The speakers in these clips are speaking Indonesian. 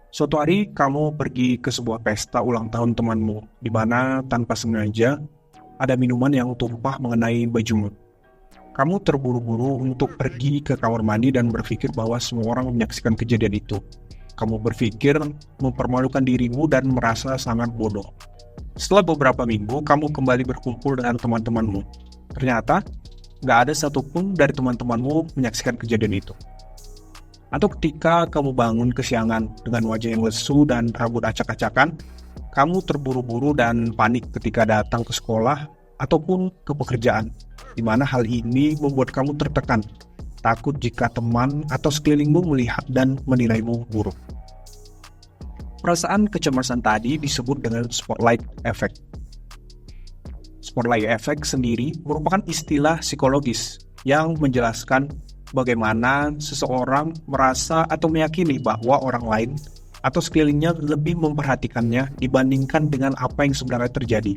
Suatu hari kamu pergi ke sebuah pesta ulang tahun temanmu, di mana tanpa sengaja ada minuman yang tumpah mengenai bajumu. Kamu terburu-buru untuk pergi ke kamar mandi dan berpikir bahwa semua orang menyaksikan kejadian itu. Kamu berpikir mempermalukan dirimu dan merasa sangat bodoh. Setelah beberapa minggu, kamu kembali berkumpul dengan teman-temanmu. Ternyata, nggak ada satupun dari teman-temanmu menyaksikan kejadian itu. Atau ketika kamu bangun kesiangan dengan wajah yang lesu dan rambut acak-acakan, kamu terburu-buru dan panik ketika datang ke sekolah ataupun ke pekerjaan, di mana hal ini membuat kamu tertekan, takut jika teman atau sekelilingmu melihat dan menilaimu buruk. Perasaan kecemasan tadi disebut dengan spotlight effect. Spotlight effect sendiri merupakan istilah psikologis yang menjelaskan bagaimana seseorang merasa atau meyakini bahwa orang lain atau sekelilingnya lebih memperhatikannya dibandingkan dengan apa yang sebenarnya terjadi.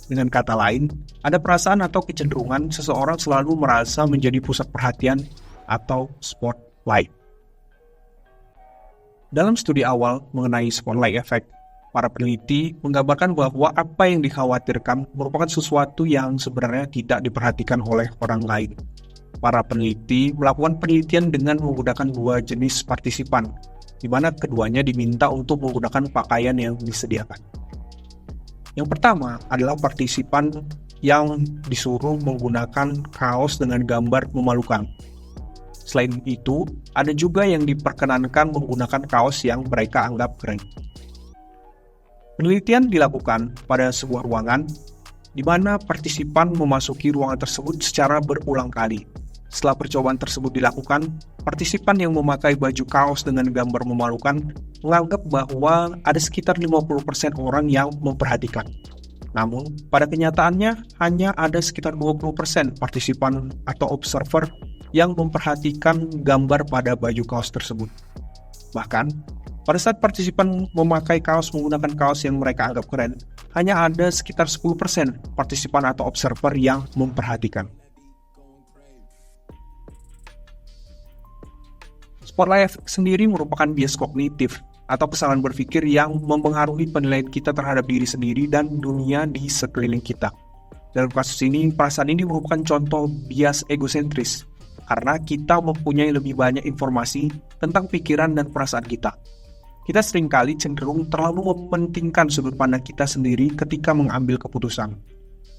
Dengan kata lain, ada perasaan atau kecenderungan seseorang selalu merasa menjadi pusat perhatian atau spotlight. Dalam studi awal mengenai spotlight effect, para peneliti menggambarkan bahwa apa yang dikhawatirkan merupakan sesuatu yang sebenarnya tidak diperhatikan oleh orang lain. Para peneliti melakukan penelitian dengan menggunakan dua jenis partisipan, di mana keduanya diminta untuk menggunakan pakaian yang disediakan. Yang pertama adalah partisipan yang disuruh menggunakan kaos dengan gambar memalukan. Selain itu, ada juga yang diperkenankan menggunakan kaos yang mereka anggap keren. Penelitian dilakukan pada sebuah ruangan, di mana partisipan memasuki ruangan tersebut secara berulang kali. Setelah percobaan tersebut dilakukan, partisipan yang memakai baju kaos dengan gambar memalukan menganggap bahwa ada sekitar 50% orang yang memperhatikan. Namun, pada kenyataannya hanya ada sekitar 20% partisipan atau observer yang memperhatikan gambar pada baju kaos tersebut. Bahkan, pada saat partisipan memakai kaos menggunakan kaos yang mereka anggap keren, hanya ada sekitar 10% partisipan atau observer yang memperhatikan. Spotlight effect sendiri merupakan bias kognitif atau kesalahan berpikir yang mempengaruhi penilaian kita terhadap diri sendiri dan dunia di sekeliling kita. Dalam kasus ini, perasaan ini merupakan contoh bias egosentris karena kita mempunyai lebih banyak informasi tentang pikiran dan perasaan kita. Kita seringkali cenderung terlalu mementingkan sudut pandang kita sendiri ketika mengambil keputusan.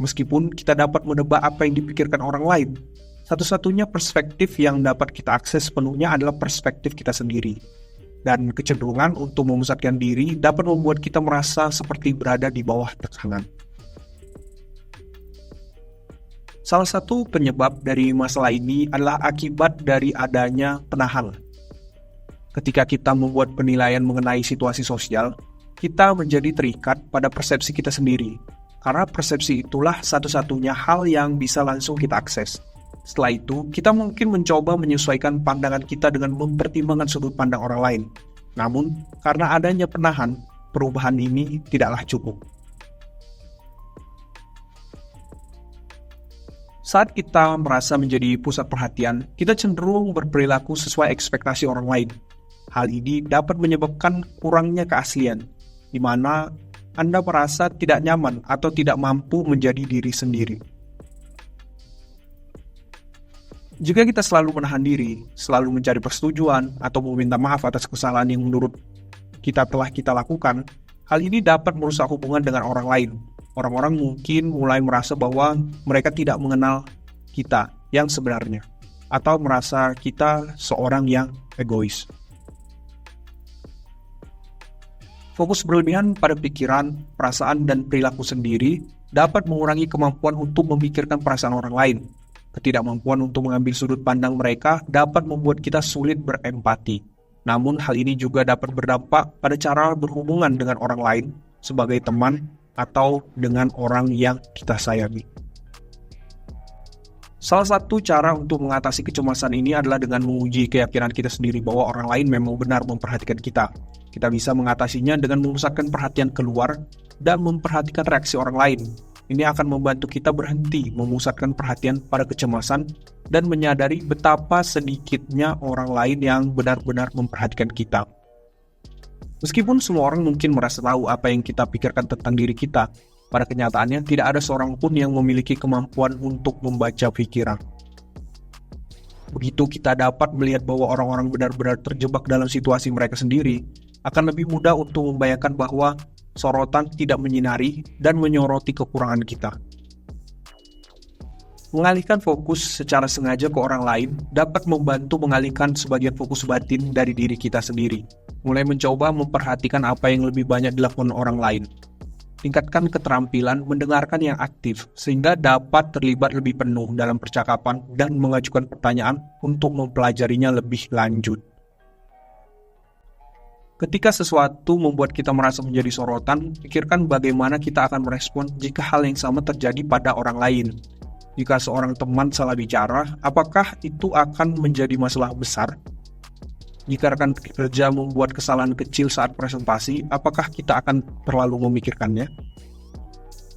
Meskipun kita dapat menebak apa yang dipikirkan orang lain, satu-satunya perspektif yang dapat kita akses sepenuhnya adalah perspektif kita sendiri. Dan kecenderungan untuk memusatkan diri dapat membuat kita merasa seperti berada di bawah tekanan. Salah satu penyebab dari masalah ini adalah akibat dari adanya penahan. Ketika kita membuat penilaian mengenai situasi sosial, kita menjadi terikat pada persepsi kita sendiri. Karena persepsi itulah satu-satunya hal yang bisa langsung kita akses. Setelah itu, kita mungkin mencoba menyesuaikan pandangan kita dengan mempertimbangkan sudut pandang orang lain. Namun, karena adanya penahan, perubahan ini tidaklah cukup. Saat kita merasa menjadi pusat perhatian, kita cenderung berperilaku sesuai ekspektasi orang lain. Hal ini dapat menyebabkan kurangnya keaslian, di mana Anda merasa tidak nyaman atau tidak mampu menjadi diri sendiri. Jika kita selalu menahan diri, selalu mencari persetujuan, atau meminta maaf atas kesalahan yang menurut kita telah kita lakukan, hal ini dapat merusak hubungan dengan orang lain. Orang-orang mungkin mulai merasa bahwa mereka tidak mengenal kita yang sebenarnya, atau merasa kita seorang yang egois. Fokus berlebihan pada pikiran, perasaan, dan perilaku sendiri dapat mengurangi kemampuan untuk memikirkan perasaan orang lain. Ketidakmampuan untuk mengambil sudut pandang mereka dapat membuat kita sulit berempati. Namun hal ini juga dapat berdampak pada cara berhubungan dengan orang lain sebagai teman atau dengan orang yang kita sayangi. Salah satu cara untuk mengatasi kecemasan ini adalah dengan menguji keyakinan kita sendiri bahwa orang lain memang benar memperhatikan kita. Kita bisa mengatasinya dengan memusatkan perhatian keluar dan memperhatikan reaksi orang lain. Ini akan membantu kita berhenti memusatkan perhatian pada kecemasan dan menyadari betapa sedikitnya orang lain yang benar-benar memperhatikan kita. Meskipun semua orang mungkin merasa tahu apa yang kita pikirkan tentang diri kita, pada kenyataannya tidak ada seorang pun yang memiliki kemampuan untuk membaca pikiran. Begitu kita dapat melihat bahwa orang-orang benar-benar terjebak dalam situasi mereka sendiri, akan lebih mudah untuk membayangkan bahwa sorotan tidak menyinari dan menyoroti kekurangan kita. Mengalihkan fokus secara sengaja ke orang lain dapat membantu mengalihkan sebagian fokus batin dari diri kita sendiri, mulai mencoba memperhatikan apa yang lebih banyak dilakukan orang lain. Tingkatkan keterampilan mendengarkan yang aktif, sehingga dapat terlibat lebih penuh dalam percakapan dan mengajukan pertanyaan untuk mempelajarinya lebih lanjut. Ketika sesuatu membuat kita merasa menjadi sorotan, pikirkan bagaimana kita akan merespon jika hal yang sama terjadi pada orang lain. Jika seorang teman salah bicara, apakah itu akan menjadi masalah besar? Jika rekan kerja membuat kesalahan kecil saat presentasi, apakah kita akan terlalu memikirkannya?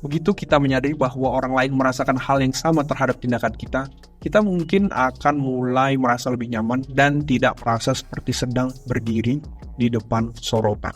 Begitu kita menyadari bahwa orang lain merasakan hal yang sama terhadap tindakan kita mungkin akan mulai merasa lebih nyaman dan tidak merasa seperti sedang berdiri di depan sorotan.